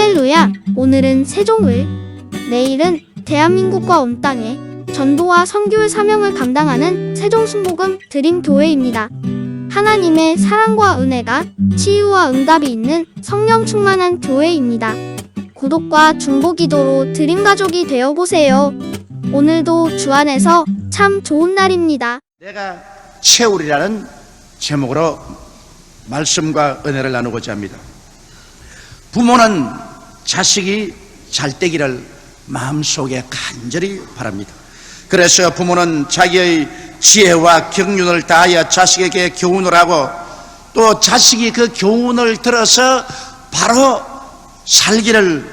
할렐루야! 오늘은 세종을, 내일은 대한민국과 온 땅에 전도와 선교의 사명을 감당하는 세종순복음 드림교회입니다. 하나님의 사랑과 은혜가 치유와 응답이 있는 성령 충만한 교회입니다. 구독과 중보기도로 드림가족이 되어보세요. 오늘도 주 안에서 참 좋은 날입니다. 내가 채우리라는 제목으로 말씀과 은혜를 나누고자 합니다. 부모는 자식이 잘 되기를 마음속에 간절히 바랍니다. 그래서 부모는 자기의 지혜와 경륜을 다하여 자식에게 교훈을 하고 또 자식이 그 교훈을 들어서 바로 살기를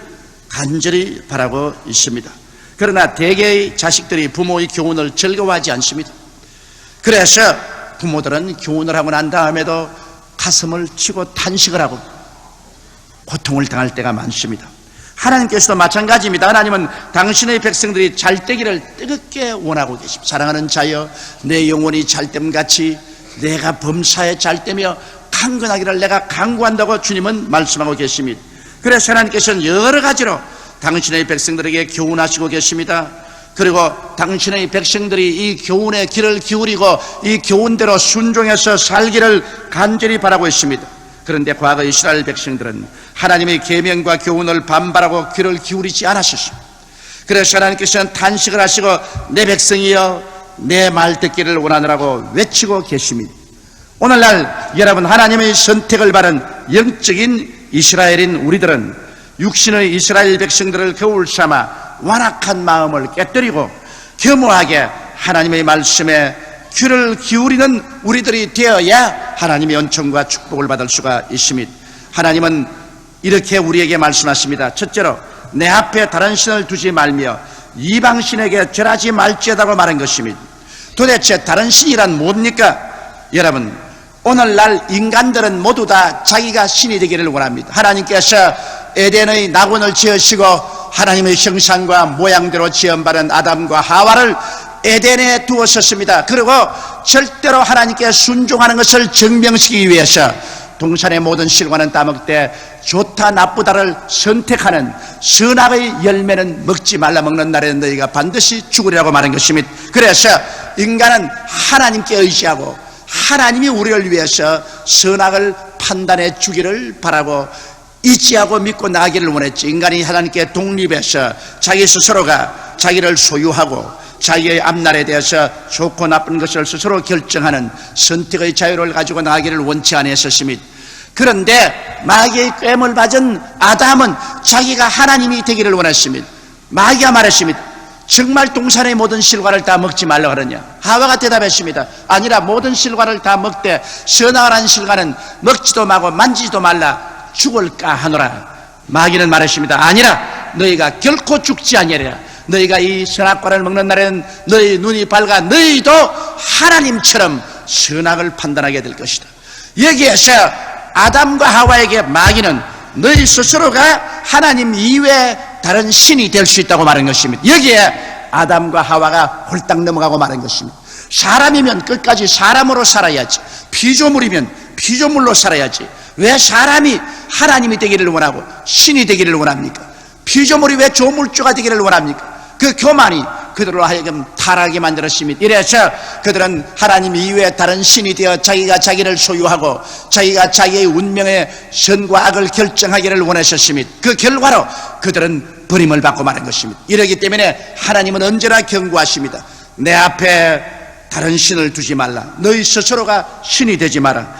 간절히 바라고 있습니다. 그러나 대개의 자식들이 부모의 교훈을 즐거워하지 않습니다. 그래서 부모들은 교훈을 하고 난 다음에도 가슴을 치고 탄식을 하고 고통을 당할 때가 많습니다. 하나님께서도 마찬가지입니다. 하나님은 당신의 백성들이 잘 되기를 뜨겁게 원하고 계십니다. 사랑하는 자여, 내 영혼이 잘됨 같이 내가 범사에 잘되며 강건하기를 내가 강구한다고 주님은 말씀하고 계십니다. 그래서 하나님께서는 여러 가지로 당신의 백성들에게 교훈하시고 계십니다. 그리고 당신의 백성들이 이 교훈의 귀를 기울이고 이 교훈대로 순종해서 살기를 간절히 바라고 있습니다. 그런데 과거 이스라엘 백성들은 하나님의 계명과 교훈을 반발하고 귀를 기울이지 않았습니다. 그래서 하나님께서는 탄식을 하시고 내 백성이여 내 말 듣기를 원하느라고 외치고 계십니다. 오늘날 여러분, 하나님의 선택을 받은 영적인 이스라엘인 우리들은 육신의 이스라엘 백성들을 거울 삼아 완악한 마음을 깨뜨리고 겸허하게 하나님의 말씀에 귀를 기울이는 우리들이 되어야 하나님의 은총과 축복을 받을 수가 있습니다. 하나님은 이렇게 우리에게 말씀하십니다. 첫째로, 내 앞에 다른 신을 두지 말며 이방신에게 절하지 말지어다고 말한 것입니다. 도대체 다른 신이란 뭡니까? 여러분, 오늘날 인간들은 모두 다 자기가 신이 되기를 원합니다. 하나님께서 에덴의 낙원을 지으시고 하나님의 형상과 모양대로 지음받은 아담과 하와를 에덴에 두었었습니다. 그리고 절대로 하나님께 순종하는 것을 증명시키기 위해서 동산의 모든 실과는 따먹되 좋다 나쁘다를 선택하는 선악의 열매는 먹지 말라, 먹는 날에는 너희가 반드시 죽으리라고 말한 것입니다. 그래서 인간은 하나님께 의지하고 하나님이 우리를 위해서 선악을 판단해 주기를 바라고 의지하고 믿고 나가기를 원했지, 인간이 하나님께 독립해서 자기 스스로가 자기를 소유하고 자기의 앞날에 대해서 좋고 나쁜 것을 스스로 결정하는 선택의 자유를 가지고 나가기를 원치 않았었습니다. 그런데 마귀의 꾀을 받은 아담은 자기가 하나님이 되기를 원했습니다. 마귀가 말했습니다. 정말 동산의 모든 실과를 다 먹지 말라 그러냐? 하와가 대답했습니다. 아니라 모든 실과를 다 먹되 선악을 한 실과는 먹지도 말고 만지지도 말라, 죽을까 하노라. 마귀는 말했습니다. 아니라 너희가 결코 죽지 아니하리라. 너희가 이 선악과를 먹는 날에는 너희 눈이 밝아 너희도 하나님처럼 선악을 판단하게 될 것이다. 여기에서 아담과 하와에게 마귀는 너희 스스로가 하나님 이외에 다른 신이 될 수 있다고 말한 것입니다. 여기에 아담과 하와가 홀딱 넘어가고 말한 것입니다. 사람이면 끝까지 사람으로 살아야지, 피조물이면 피조물로 살아야지. 왜 사람이 하나님이 되기를 원하고 신이 되기를 원합니까? 피조물이 왜 조물주가 되기를 원합니까? 그 교만이 그들로 하여금 타락하게 만들었습니다. 이래서 그들은 하나님 이외에 다른 신이 되어 자기가 자기를 소유하고 자기가 자기의 운명의 선과 악을 결정하기를 원하셨습니다. 그 결과로 그들은 버림을 받고 마는 것입니다. 이러기 때문에 하나님은 언제나 경고하십니다. 내 앞에 다른 신을 두지 말라. 너희 스스로가 신이 되지 마라.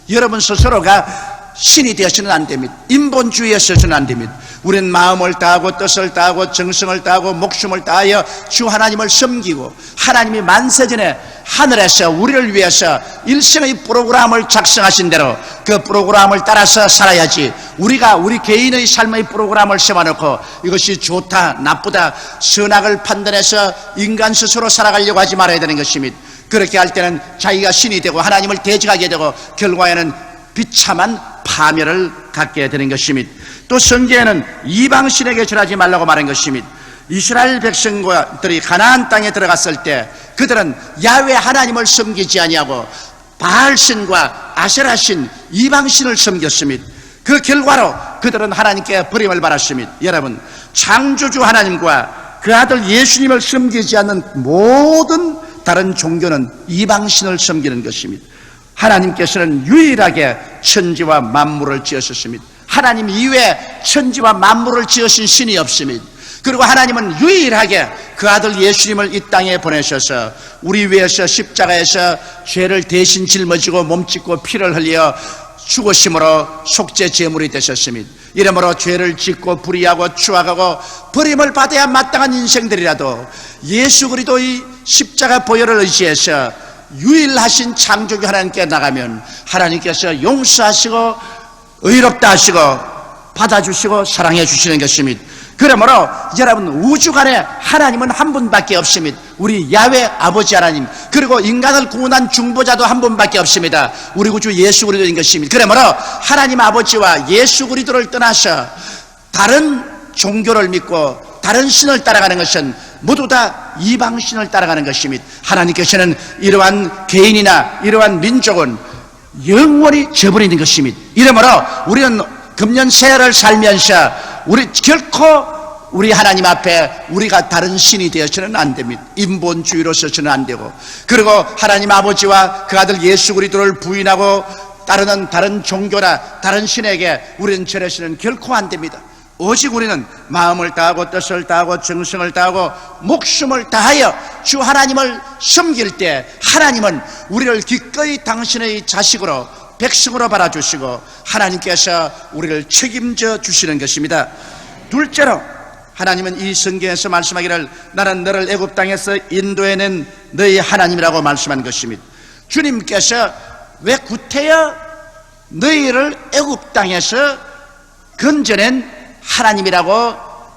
여러분 스스로가 신이 되어서는 안 됩니다. 인본주의에 서서는 안 됩니다. 우리는 마음을 다하고 뜻을 다하고 정성을 다하고 목숨을 다하여 주 하나님을 섬기고, 하나님이 만세전에 하늘에서 우리를 위해서 일생의 프로그램을 작성하신 대로 그 프로그램을 따라서 살아야지, 우리가 우리 개인의 삶의 프로그램을 세워놓고 이것이 좋다 나쁘다 선악을 판단해서 인간 스스로 살아가려고 하지 말아야 되는 것입니다. 그렇게 할 때는 자기가 신이 되고 하나님을 대적하게 되고 결과에는 비참한 파멸을 갖게 되는 것입니다. 또 성경에는 이방신에게 절하지 말라고 말한 것입니다. 이스라엘 백성들이 가나안 땅에 들어갔을 때 그들은 야훼 하나님을 섬기지 아니하고 바알신과 아세라신 이방신을 섬겼습니다. 그 결과로 그들은 하나님께 버림을 받았습니다. 여러분, 창조주 하나님과 그 아들 예수님을 섬기지 않는 모든 다른 종교는 이방신을 섬기는 것입니다. 하나님께서는 유일하게 천지와 만물을 지으셨습니다. 하나님 이외에 천지와 만물을 지으신 신이 없습니다. 그리고 하나님은 유일하게 그 아들 예수님을 이 땅에 보내셔서 우리 위해서 십자가에서 죄를 대신 짊어지고 몸짓고 피를 흘려 죽으심으로 속죄 제물이 되셨습니다. 이러므로 죄를 짓고 불의하고 추악하고 버림을 받아야 마땅한 인생들이라도 예수 그리스도의 십자가 보혈을 의지해서 유일하신 창조주 하나님께 나가면 하나님께서 용서하시고 의롭다 하시고 받아주시고 사랑해 주시는 것입니다. 그러므로 여러분, 우주간에 하나님은 한 분밖에 없습니다. 우리 야훼 아버지 하나님, 그리고 인간을 구원한 중보자도 한 분밖에 없습니다. 우리 구주 예수 그리스도인 것입니다. 그러므로 하나님 아버지와 예수 그리스도를 떠나서 다른 종교를 믿고 다른 신을 따라가는 것은 모두 다 이방신을 따라가는 것입니다. 하나님께서는 이러한 개인이나 이러한 민족은 영원히 저버리는 것입니다. 이러므로 우리는 금년 새해를 살면서 우리 결코 우리 하나님 앞에 우리가 다른 신이 되어서는 안 됩니다. 인본주의로 서서는 안 되고, 그리고 하나님 아버지와 그 아들 예수 그리스도를 부인하고 따르는 다른 종교나 다른 신에게 우리는 절해서는 결코 안 됩니다. 오직 우리는 마음을 다하고 뜻을 다하고 정성을 다하고 목숨을 다하여 주 하나님을 섬길 때 하나님은 우리를 기꺼이 당신의 자식으로 백성으로 바라주시고 하나님께서 우리를 책임져 주시는 것입니다. 둘째로 하나님은 이 성경에서 말씀하기를 나는 너를 애굽 땅에서 인도해낸 너희 하나님이라고 말씀한 것입니다. 주님께서 왜 구태여 너희를 애굽 땅에서 건져낸 하나님이라고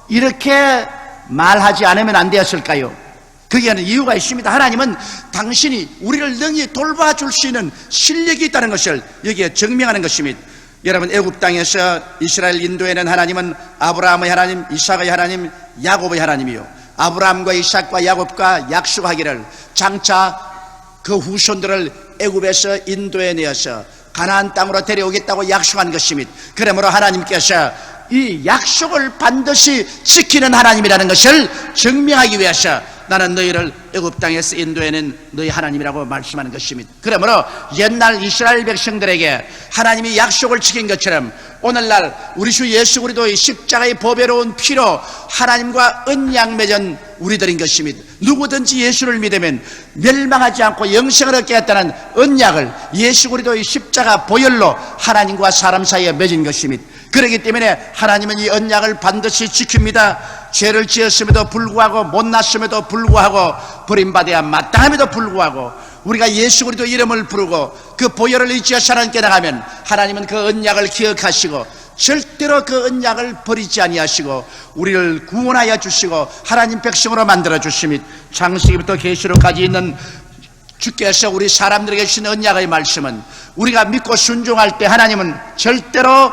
이렇게 말하지 않으면 안 되었을까요? 거기에는 이유가 있습니다. 하나님은 당신이 우리를 능히 돌봐줄 수 있는 실력이 있다는 것을 여기에 증명하는 것입니다. 여러분, 애굽 땅에서 이스라엘 인도에는 하나님은 아브라함의 하나님, 이삭의 하나님, 야곱의 하나님이요, 아브라함과 이삭과 야곱과 약속하기를 장차 그 후손들을 애굽에서 인도해내어서 가나안 땅으로 데려오겠다고 약속한 것입니다. 그러므로 하나님께서 이 약속을 반드시 지키는 하나님이라는 것을 증명하기 위해서 나는 너희를 애굽 땅에서 인도해낸 너희 하나님이라고 말씀하는 것입니다. 그러므로 옛날 이스라엘 백성들에게 하나님이 약속을 지킨 것처럼 오늘날 우리 주 예수 그리스도의 십자가의 보배로운 피로 하나님과 언약 맺은 우리들인 것입니다. 누구든지 예수를 믿으면 멸망하지 않고 영생을 얻게 했다는 언약을 예수 그리스도의 십자가 보혈로 하나님과 사람 사이에 맺은 것입니다. 그렇기 때문에 하나님은 이 언약을 반드시 지킵니다. 죄를 지었음에도 불구하고 못났음에도 불구하고 버림받아야 마땅함에도 불구하고 우리가 예수 그리스도 이름을 부르고 그 보혈을 의지해서 하나님께 나가면 하나님은 그 언약을 기억하시고 절대로 그 언약을 버리지 아니하시고 우리를 구원하여 주시고 하나님 백성으로 만들어 주십니다. 창세기부터 계시록까지 있는 주께서 우리 사람들에게 주신 언약의 말씀은 우리가 믿고 순종할 때 하나님은 절대로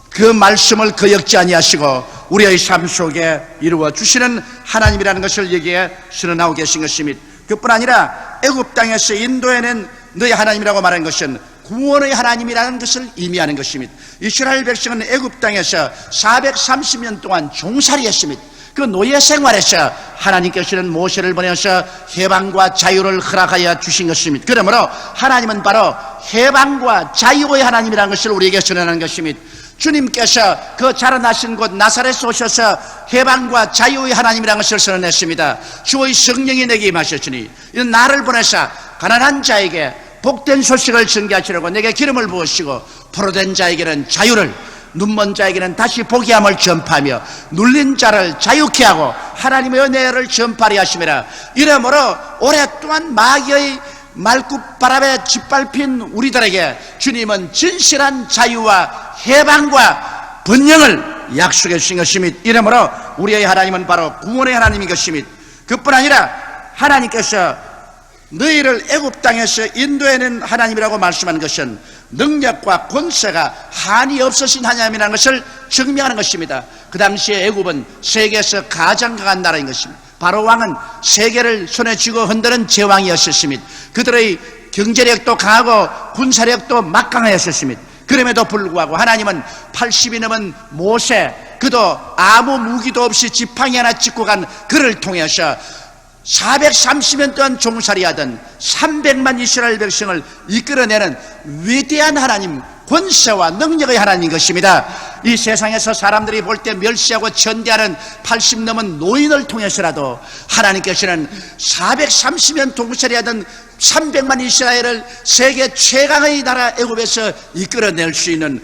그 말씀을 거역지 아니하시고 우리의 삶 속에 이루어 주시는 하나님이라는 것을 여기에 선언하고 계신 것입니다. 그뿐 아니라 애굽 땅에서 인도해낸 너희 하나님이라고 말한 것은 구원의 하나님이라는 것을 의미하는 것입니다. 이스라엘 백성은 애굽 땅에서 430년 동안 종살이했습니다. 그 노예 생활에서 하나님께서는 모세를 보내서 해방과 자유를 허락하여 주신 것입니다. 그러므로 하나님은 바로 해방과 자유의 하나님이라는 것을 우리에게 선언하는 것입니다. 주님께서 그 자라나신 곳 나사렛에 오셔서 해방과 자유의 하나님이라는 것을 선언했습니다. 주의 성령이 내게 임하셨으니 이는 나를 보내사 가난한 자에게 복된 소식을 전개하시려고 내게 기름을 부으시고 포로된 자에게는 자유를, 눈먼 자에게는 다시 보게 함을 전파하며 눌린 자를 자유케 하고 하나님의 은혜를 전파하려 하심이라. 이러므로 오랫동안 마귀의 말굽바람에 짓밟힌 우리들에게 주님은 진실한 자유와 해방과 번영을 약속해 주신 것입니다. 이러므로 우리의 하나님은 바로 구원의 하나님인 것입니다. 그뿐 아니라 하나님께서 너희를 애굽 땅에서 인도해낸 하나님이라고 말씀하는 것은 능력과 권세가 한이 없으신 하나님이라는 것을 증명하는 것입니다. 그 당시에 애굽은 세계에서 가장 강한 나라인 것입니다. 바로 왕은 세계를 손에 쥐고 흔드는 제왕이었습니다. 그들의 경제력도 강하고 군사력도 막강하였습니다. 그럼에도 불구하고 하나님은 80이 넘은 모세, 그도 아무 무기도 없이 지팡이 하나 짚고 간 그를 통해서 430년 동안 종살이하던 300만 이스라엘 백성을 이끌어내는 위대한 하나님, 권세와 능력의 하나님인 것입니다. 이 세상에서 사람들이 볼 때 멸시하고 전대하는 80 넘은 노인을 통해서라도 하나님께서는 430년 종살이하던 300만 이스라엘을 세계 최강의 나라 애굽에서 이끌어낼 수 있는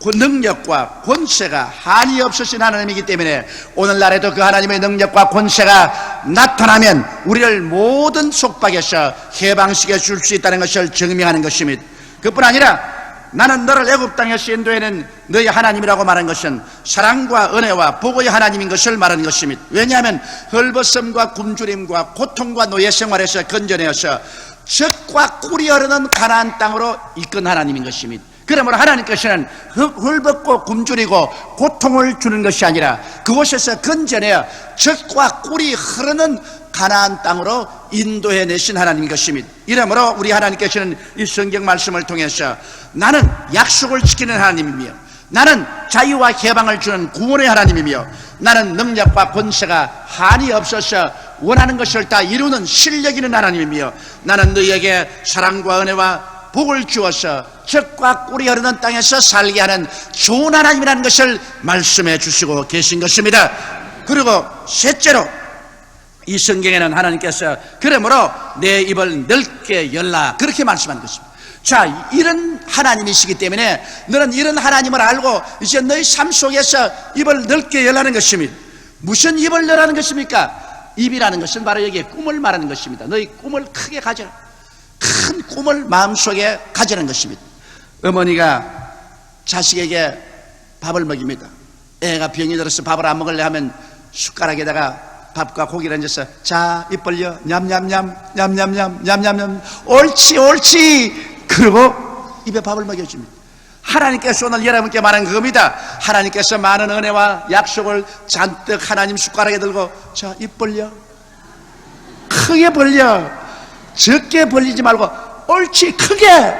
그 능력과 권세가 한이 없으신 하나님이기 때문에 오늘날에도 그 하나님의 능력과 권세가 나타나면 우리를 모든 속박에서 해방시켜 줄 수 있다는 것을 증명하는 것입니다. 그뿐 아니라 나는 너를 애굽 땅에서 인도해낸 너희 하나님이라고 말한 것은 사랑과 은혜와 복의 하나님인 것을 말하는 것입니다. 왜냐하면 헐벗음과 굶주림과 고통과 노예 생활에서 건져내어서 젖과 꿀이 흐르는 가나안 땅으로 이끈 하나님인 것입니다. 그러므로 하나님께서는 헐벗고 굶주리고 고통을 주는 것이 아니라 그곳에서 건져내어 젖과 꿀이 흐르는 가나안 땅으로 인도해 내신 하나님인 것입니다. 이러므로 우리 하나님께서는 이 성경 말씀을 통해서 나는 약속을 지키는 하나님이며 나는 자유와 해방을 주는 구원의 하나님이며 나는 능력과 권세가 한이 없어서 원하는 것을 다 이루는 실력 있는 하나님이며 나는 너희에게 사랑과 은혜와 복을 주어서 젖과 꿀이 흐르는 땅에서 살게 하는 좋은 하나님이라는 것을 말씀해 주시고 계신 것입니다. 그리고 셋째로 이 성경에는 하나님께서 그러므로 내 입을 넓게 열라 그렇게 말씀하는 것입니다. 자, 이런 하나님이시기 때문에 너는 이런 하나님을 알고 이제 너희 삶 속에서 입을 넓게 열라는 것입니다. 무슨 입을 열라는 것입니까? 입이라는 것은 바로 여기에 꿈을 말하는 것입니다. 너희 꿈을 크게 가져라. 큰 꿈을 마음속에 가지는 것입니다. 어머니가 자식에게 밥을 먹입니다. 애가 병이 들어서 밥을 안 먹을래 하면 숟가락에다가 밥과 고기를 얹어서 자, 입 벌려 냠냠냠 냠냠냠 냠냠냠 옳지 옳지 그리고 입에 밥을 먹여줍니다. 하나님께서 오늘 여러분께 말한 그겁니다. 하나님께서 많은 은혜와 약속을 잔뜩 하나님 숟가락에 들고 자, 입 벌려 크게 벌려 적게 벌리지 말고 옳지 크게.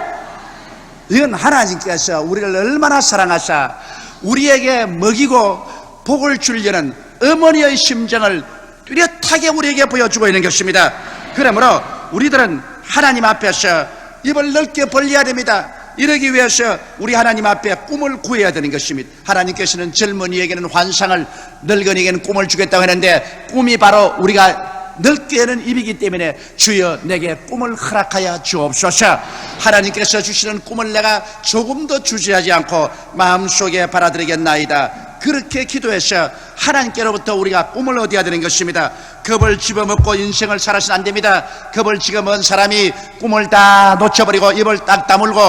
이건 하나님께서 우리를 얼마나 사랑하사 우리에게 먹이고 복을 주려는 어머니의 심정을 뚜렷하게 우리에게 보여주고 있는 것입니다. 그러므로 우리들은 하나님 앞에서 입을 넓게 벌려야 됩니다. 이러기 위해서 우리 하나님 앞에 꿈을 구해야 되는 것입니다. 하나님께서는 젊은이에게는 환상을, 늙은이에게는 꿈을 주겠다고 했는데 꿈이 바로 우리가 넓게 여는 입이기 때문에 주여 내게 꿈을 허락하여 주옵소서. 하나님께서 주시는 꿈을 내가 조금도 주저하지 않고 마음속에 받아들이겠나이다. 그렇게 기도해서 하나님께로부터 우리가 꿈을 얻어야 되는 것입니다. 겁을 집어먹고 인생을 살아서는 안 됩니다. 겁을 집어먹은 사람이 꿈을 다 놓쳐버리고 입을 딱 다물고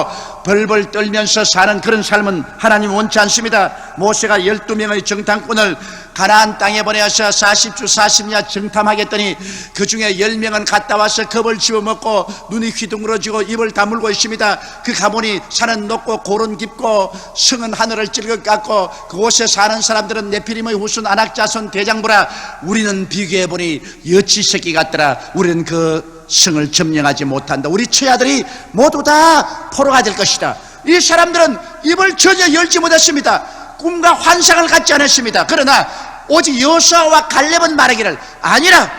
벌벌 떨면서 사는 그런 삶은 하나님 원치 않습니다. 모세가 12명의 정탐꾼을 가나안 땅에 보내어서 40주 40야 정탐하겠더니 그 중에 10명은 갔다 와서 겁을 집어먹고 눈이 휘둥그러지고 입을 다물고 있습니다. 그 가보니 산은 높고 고른 깊고 성은 하늘을 찔것 같고 그곳에 사는 사람들은 네피림의 후손 아낙자손 대장부라. 우리는 비교해보니 여치 새끼 같더라. 우리는 그 성을 점령하지 못한다. 우리 처자들이 모두 다 포로가 될 것이다. 이 사람들은 입을 전혀 열지 못했습니다. 꿈과 환상을 갖지 않았습니다. 그러나 오직 여호수아와 갈렙은 말하기를 아니라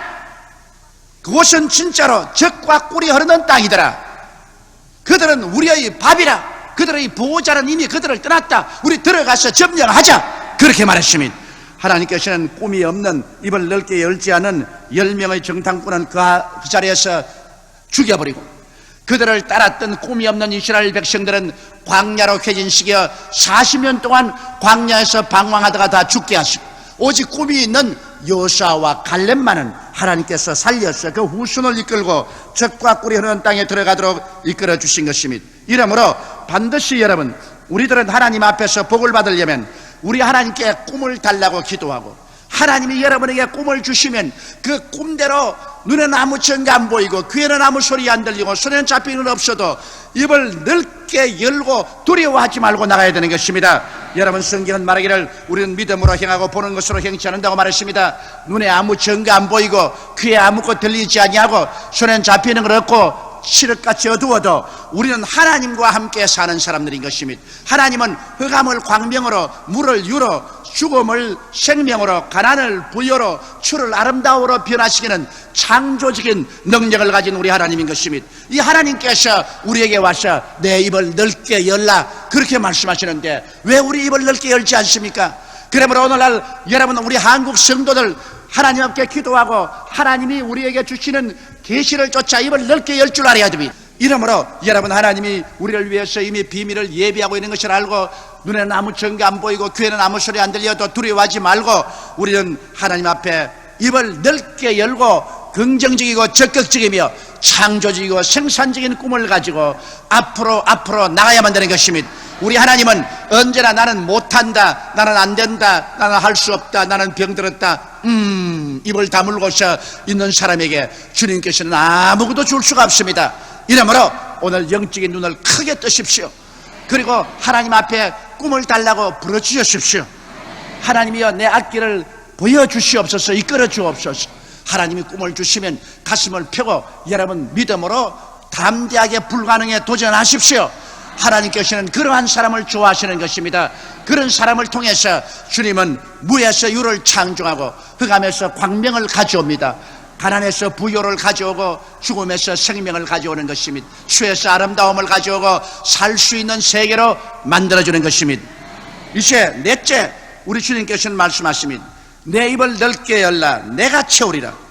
그곳은 진짜로 젖과 꿀이 흐르는 땅이더라. 그들은 우리의 밥이라. 그들의 보호자는 이미 그들을 떠났다. 우리 들어가서 점령하자. 그렇게 말했습니다. 하나님께서는 꿈이 없는 입을 넓게 열지 않은 10명의 정탐꾼은 그 자리에서 죽여버리고 그들을 따랐던 꿈이 없는 이스라엘 백성들은 광야로 회진시켜 40년 동안 광야에서 방황하다가 다 죽게 하시고 오직 꿈이 있는 여호수아와 갈렙만은 하나님께서 살려서 그 후손을 이끌고 젖과 꿀이 흐르는 땅에 들어가도록 이끌어 주신 것입니다. 이러므로 반드시 여러분 우리들은 하나님 앞에서 복을 받으려면 우리 하나님께 꿈을 달라고 기도하고 하나님이 여러분에게 꿈을 주시면 그 꿈대로 눈에는 아무 증거 안 보이고 귀에는 아무 소리 안 들리고 손에는 잡히는 없어도 입을 넓게 열고 두려워하지 말고 나가야 되는 것입니다. 여러분 성경은 말하기를 우리는 믿음으로 행하고 보는 것으로 행치 않는다고 말했습니다. 눈에 아무 증거 안 보이고 귀에 아무것도 들리지 아니하고 손에는 잡히는 걸 없고 칠흑같이 어두워도 우리는 하나님과 함께 사는 사람들인 것입니다. 하나님은 흑암을 광명으로, 물을 유로, 죽음을 생명으로, 가난을 부여로, 추를 아름다움으로 변화시키는 창조적인 능력을 가진 우리 하나님인 것입니다. 이 하나님께서 우리에게 와서 내 입을 넓게 열라 그렇게 말씀하시는데 왜 우리 입을 넓게 열지 않습니까? 그러므로 오늘날 여러분, 우리 한국 성도들 하나님 앞에 기도하고 하나님이 우리에게 주시는 계시를 쫓아 입을 넓게 열 줄 알아야 됩니다. 이러므로 여러분, 하나님이 우리를 위해서 이미 비밀을 예비하고 있는 것을 알고 눈에는 아무 증거 안 보이고 귀에는 아무 소리 안 들려도 두려워하지 말고 우리는 하나님 앞에 입을 넓게 열고 긍정적이고 적극적이며 창조적이고 생산적인 꿈을 가지고 앞으로 나가야만 되는 것입니다. 우리 하나님은 언제나 나는 못한다, 나는 안 된다, 나는 할 수 없다, 나는 병들었다 입을 다물고서 있는 사람에게 주님께서는 아무것도 줄 수가 없습니다. 이러므로 오늘 영적인 눈을 크게 뜨십시오. 그리고 하나님 앞에 꿈을 달라고 부르짖으십시오. 하나님이여, 내 앞길을 보여주시옵소서, 이끌어 주옵소서. 하나님이 꿈을 주시면 가슴을 펴고 여러분 믿음으로 담대하게 불가능에 도전하십시오. 하나님께서는 그러한 사람을 좋아하시는 것입니다. 그런 사람을 통해서 주님은 무에서 유를 창조하고 흑암에서 광명을 가져옵니다. 가난에서 부요를 가져오고 죽음에서 생명을 가져오는 것입니다. 추에서 아름다움을 가져오고 살 수 있는 세계로 만들어주는 것입니다. 이제 넷째, 우리 주님께서는 말씀하십니다. 내 입을 넓게 열라 내가 채우리라.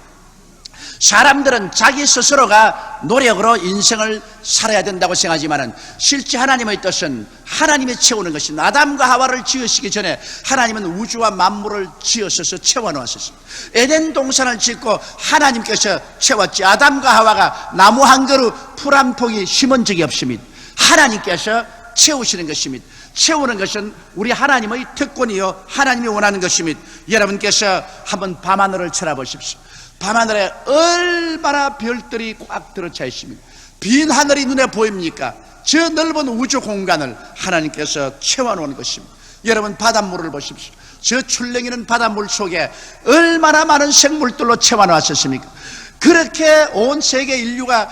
사람들은 자기 스스로가 노력으로 인생을 살아야 된다고 생각하지만 실제 하나님의 뜻은 하나님이 채우는 것입니다. 아담과 하와를 지으시기 전에 하나님은 우주와 만물을 지으셔서 채워놓았습니다. 에덴 동산을 짓고 하나님께서 채웠지, 아담과 하와가 나무 한 그루, 풀 한 포기 심은 적이 없습니다. 하나님께서 채우시는 것입니다. 채우는 것은 우리 하나님의 특권이요 하나님이 원하는 것입니다. 여러분께서 한번 밤하늘을 쳐다보십시오. 밤하늘에 얼마나 별들이 꽉 들어차 있습니다. 빈 하늘이 눈에 보입니까? 저 넓은 우주 공간을 하나님께서 채워놓은 것입니다. 여러분, 바닷물을 보십시오. 저 출렁이는 바닷물 속에 얼마나 많은 생물들로 채워놨었습니까? 그렇게 온 세계 인류가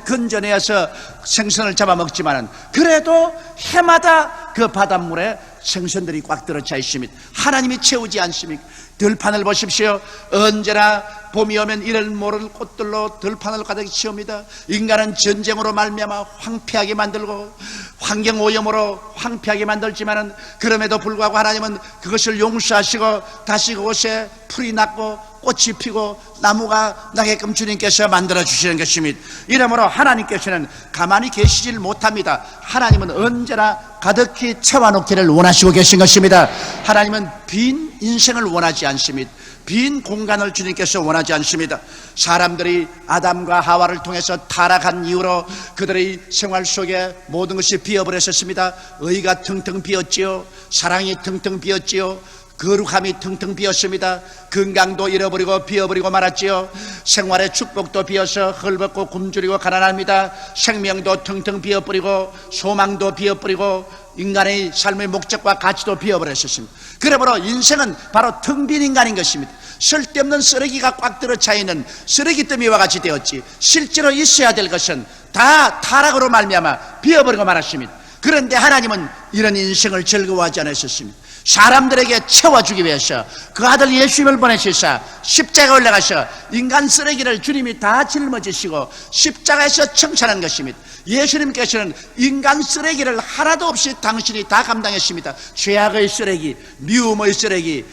건져내서 생선을 잡아먹지만은 그래도 해마다 그 바닷물에 생선들이 꽉 들어차 있습니다. 하나님이 채우지 않습니까? 들판을 보십시오. 언제나 봄이 오면 이를 모를 꽃들로 들판을 가득 채웁니다. 인간은 전쟁으로 말미암아 황폐하게 만들고 환경오염으로 황폐하게 만들지만은 그럼에도 불구하고 하나님은 그것을 용서하시고 다시 그곳에 풀이 났고 꽃이 피고 나무가 나게끔 주님께서 만들어주시는 것입니다. 이러므로 하나님께서는 가만히 계시질 못합니다. 하나님은 언제나 가득히 채워놓기를 원하시고 계신 것입니다. 하나님은 빈 인생을 원하지 않습니다. 빈 공간을 주님께서 원하지 않습니다. 사람들이 아담과 하와를 통해서 타락한 이후로 그들의 생활 속에 모든 것이 비어버렸었습니다. 의가 텅텅 비었지요. 사랑이 텅텅 비었지요. 거룩함이 텅텅 비었습니다. 건강도 잃어버리고 비어버리고 말았지요. 생활의 축복도 비어서 헐벗고 굶주리고 가난합니다. 생명도 텅텅 비어버리고 소망도 비어버리고 인간의 삶의 목적과 가치도 비어버렸습니다. 그러므로 인생은 바로 텅 빈 인간인 것입니다. 쓸데없는 쓰레기가 꽉 들어차 있는 쓰레기 더미와 같이 되었지, 실제로 있어야 될 것은 다 타락으로 말미암아 비어버리고 말았습니다. 그런데 하나님은 이런 인생을 즐거워하지 않으셨습니다. 사람들에게 채워주기 위해서 그 아들 예수님을 보내시사 십자가에 올라가서 인간 쓰레기를 주님이 다 짊어지시고 십자가에서 청산한 것입니다. 예수님께서는 인간 쓰레기를 하나도 없이 당신이 다 감당했습니다. 죄악의 쓰레기, 미움의 쓰레기,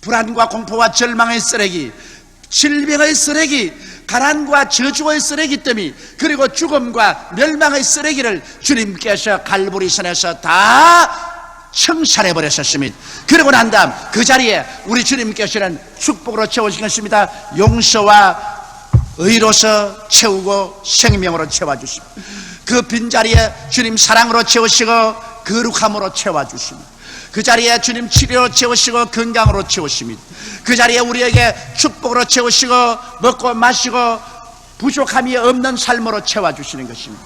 불안과 공포와 절망의 쓰레기, 질병의 쓰레기, 가난과 저주의 쓰레기 더미, 그리고 죽음과 멸망의 쓰레기를 주님께서 갈보리산에서 다 청산해 버렸었습니다. 그러고 난 다음 그 자리에 우리 주님께서는 축복으로 채우신 것입니다. 용서와 의로서 채우고 생명으로 채워주십니다. 그 빈자리에 주님 사랑으로 채우시고 거룩함으로 채워주십니다. 그 자리에 주님 치료로 채우시고 건강으로 채우십니다. 그 자리에 우리에게 축복으로 채우시고 먹고 마시고 부족함이 없는 삶으로 채워주시는 것입니다.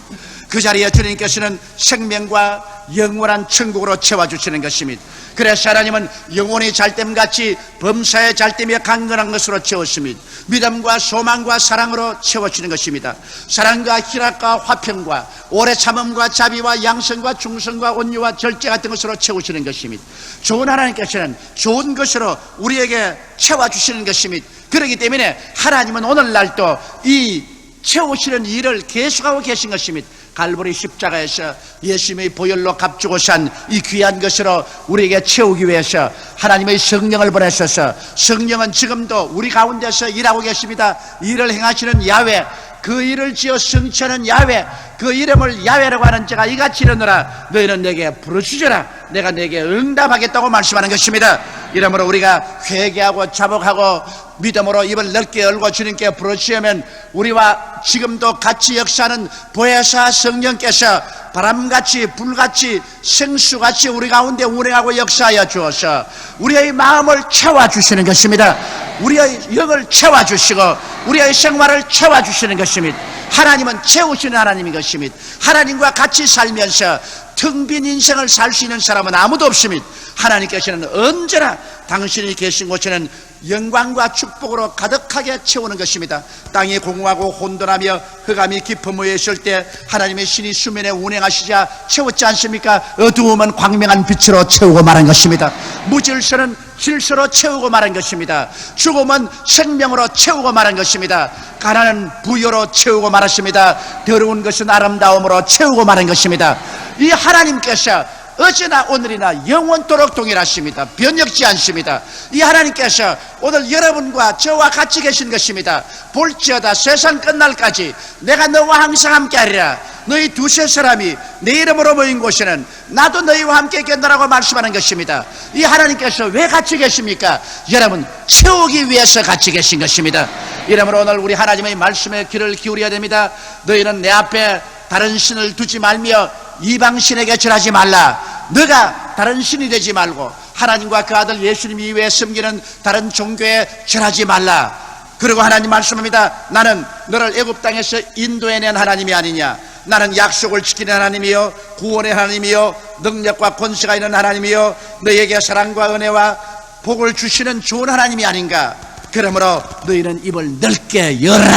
그 자리에 주님께서는 생명과 영원한 천국으로 채워주시는 것입니다. 그래서 하나님은 영혼이 잘됨같이 범사의 잘됨이 강건한 것으로 채웠습니다. 믿음과 소망과 사랑으로 채워주는 것입니다. 사랑과 희락과 화평과 오래 참음과 자비와 양성과 충성과 온유와 절제 같은 것으로 채우시는 것입니다. 좋은 하나님께서는 좋은 것으로 우리에게 채워주시는 것입니다. 그렇기 때문에 하나님은 오늘날도 이 채우시는 일을 계속하고 계신 것입니다. 갈보리 십자가에서 예수님의 보혈로 값주고 산 이 귀한 것으로 우리에게 채우기 위해서 하나님의 성령을 보내셔서 성령은 지금도 우리 가운데서 일하고 계십니다. 일을 행하시는 야훼, 그 일을 지어 성취하는 야훼, 그 이름을 야훼라고 하는 자가 이같이 이르노라. 너희는 내게 부르짖으라. 내가 내게 응답하겠다고 말씀하는 것입니다. 이러므로 우리가 회개하고 자복하고 믿음으로 입을 넓게 열고 주님께 부르짖으면 우리와 지금도 같이 역사하는 보혜사 성령께서 바람같이 불같이 생수같이 우리 가운데 운행하고 역사하여 주어서 우리의 마음을 채워주시는 것입니다. 우리의 영을 채워주시고 우리의 생활을 채워주시는 것입니다. 하나님은 채우시는 하나님인 것입니다. 하나님과 같이 살면서 텅 빈 인생을 살 수 있는 사람은 아무도 없습니다. 하나님께서는 언제나 당신이 계신 곳에는 영광과 축복으로 가득하게 채우는 것입니다. 땅이 공허하고 혼돈하며 흑암이 깊은 무에 있을 때 하나님의 신이 수면에 운행하시자 채웠지 않습니까? 어두움은 광명한 빛으로 채우고 말한 것입니다. 무질서는 질서로 채우고 말한 것입니다. 죽음은 생명으로 채우고 말한 것입니다. 가난은 부여로 채우고 말았습니다. 더러운 것은 아름다움으로 채우고 말한 것입니다. 이 하나님께서 어제나 오늘이나 영원토록 동일하십니다. 변혁지 않습니다. 이 하나님께서 오늘 여러분과 저와 같이 계신 것입니다. 볼지어다 세상 끝날까지 내가 너와 항상 함께하리라. 너희 두세 사람이 내 이름으로 모인 곳에는 나도 너희와 함께 있겠노라고 말씀하는 것입니다. 이 하나님께서 왜 같이 계십니까? 여러분 채우기 위해서 같이 계신 것입니다. 이러므로 오늘 우리 하나님의 말씀에 귀를 기울여야 됩니다. 너희는 내 앞에 다른 신을 두지 말며 이방신에게 절하지 말라. 너가 다른 신이 되지 말고 하나님과 그 아들 예수님 이외에 섬기는 다른 종교에 절하지 말라. 그리고 하나님 말씀합니다. 나는 너를 애굽 땅에서 인도해낸 하나님이 아니냐. 나는 약속을 지키는 하나님이요 구원의 하나님이요 능력과 권세가 있는 하나님이요 너에게 사랑과 은혜와 복을 주시는 좋은 하나님이 아닌가. 그러므로 너희는 입을 넓게 열어라.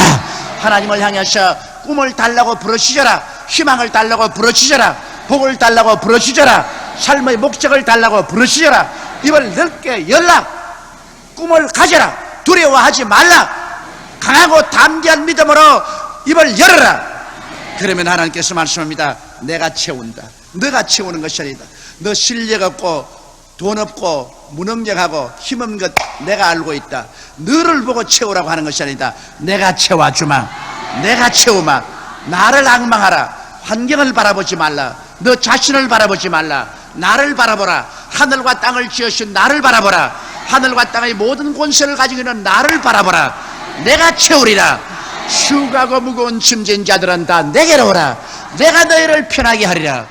하나님을 향해서 꿈을 달라고 부르짖어라. 희망을 달라고 부르짖어라. 복을 달라고 부르짖어라. 삶의 목적을 달라고 부르짖어라. 입을 넓게 열라. 꿈을 가져라. 두려워하지 말라. 강하고 담대한 믿음으로 입을 열어라. 그러면 하나님께서 말씀합니다. 내가 채운다. 너가 채우는 것이 아니다. 너 실력 없고 돈 없고 무능력하고 힘없는 것 내가 알고 있다. 너를 보고 채우라고 하는 것이 아니다. 내가 채워주마. 내가 채우마. 나를 앙망하라. 환경을 바라보지 말라. 너 자신을 바라보지 말라. 나를 바라보라. 하늘과 땅을 지으신 나를 바라보라. 하늘과 땅의 모든 권세를 가지고 있는 나를 바라보라. 내가 채우리라. 수고하고 무거운 짐진 자들은 다 내게로 오라. 내가 너희를 편하게 하리라.